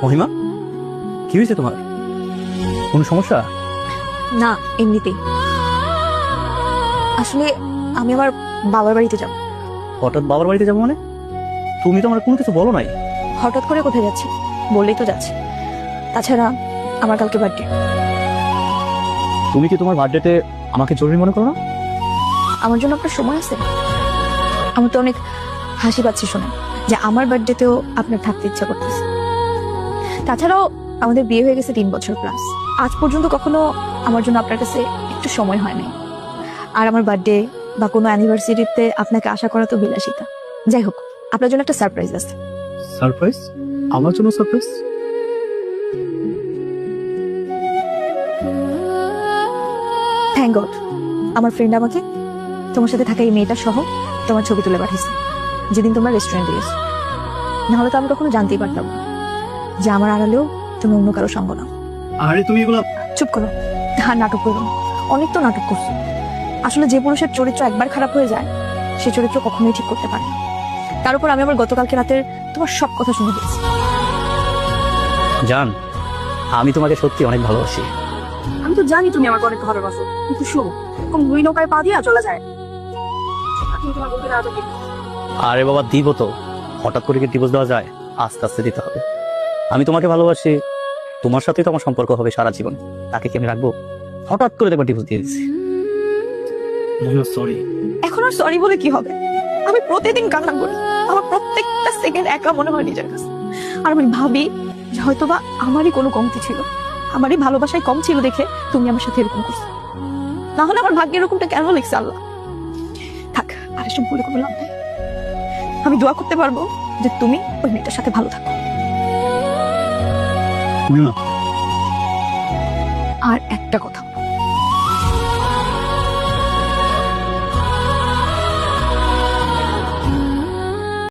মহিমা, কি হয়েছে তোমার? কোনো সমস্যা? না, এমনিতেই। আসলে আমি আমার বাবার বাড়িতে যাব। হঠাৎ বাবার বাড়িতে যাবো মানে? তুমি তো আমার কোনো কিছু বলো নাই। হঠাৎ করে কোথায় যাচ্ছি বললেই তো যাচ্ছি। তাছাড়া আমার কালকে বার্থডে। তুমি কি তোমার বার্থডেতে আমাকে জরুরি মনে করো না? আমার জন্য আপনার সময় আছে? আমার তো অনেক হাসি পাচ্ছে শুনে যে আমার বার্থডেতেও আপনার থাকতে ইচ্ছা করতেছে। তাছাড়াও আমাদের বিয়ে হয়ে গেছে 3 বছর প্লাস। আজ পর্যন্ত কখনো আমার জন্য আপনার কাছে একটু সময় হয় নাই। আর আমার বার্থডে বা কোনো অ্যানিভার্সারিতে আপনাকে আশা করা তো বিলাসিতা। যাই হোক, আপনার জন্য একটা সারপ্রাইজ আছে। সারপ্রাইজ? আমার জন্য সারপ্রাইজ? থ্যাংক গড, আমার ফ্রেন্ড আমাকে তোমার সাথে থাকা এই মেয়েটা সহ তোমার ছবি তুলে পাঠিয়েছে যেদিন তোমরা রেস্টুরেন্টে গেছো। নাহলে তো আমি কখনো জানতেই পারতাম না যে আমার আড়ালেও তুমি অন্য কারো সঙ্গ নাও। আরে তুমি এগুলো... চুপ করো, আর নাটক করো না। অনেক তো নাটক করছো। আসলে যে পুরুষের চরিত্র একবার খারাপ হয়ে যায় সে চরিত্র কখনোই ঠিক করতে পারে না। তার উপর আমি আবার গতকালকে রাতের তোমার সব কথা শুনে দিয়েছি। জান, আমি তোমাকে সত্যি অনেক ভালোবাসি। আমি তো জানি তুমি আমাকে অনেক ভালোবাসো, কিন্তু শোনো, কোন দুই নৌকায় পা দিয়া চলে যায়। আরে বাবা, দিব তো। হঠাৎ করে কি ডিভোর্স দেওয়া যায়? আস্তে আস্তে দিতে হবে। আমি তোমাকে ভালোবাসি, তোমার সাথেই তো আমার সম্পর্ক হবে সারা জীবন। তাকে কি আমি রাখবো? হঠাৎ করে দেখবার ডিভোর্স দিয়ে দিচ্ছি। সরি। এখন আর সরি বলে কি হবে? আমি প্রতিদিন কান্না করি। আমার প্রত্যেকটা সেকেন্ড একা মনে হয় নিজের কাছে। আর আমি ভাবি যে হয়তোবা আমারই কোনো কমতি ছিল, আমারই ভালোবাসায় কম ছিল দেখে তুমি আমার সাথে এরকম করছো। না হলে আমার ভাগ্যে এরকমটা কেন লিখছে আল্লাহ? থাক, আর এসব বলে কোনো লাভ নেই। আমি দোয়া করতে পারবো যে তুমি ওই মেয়েটার সাথে ভালো থাকো। আর একটা কথা,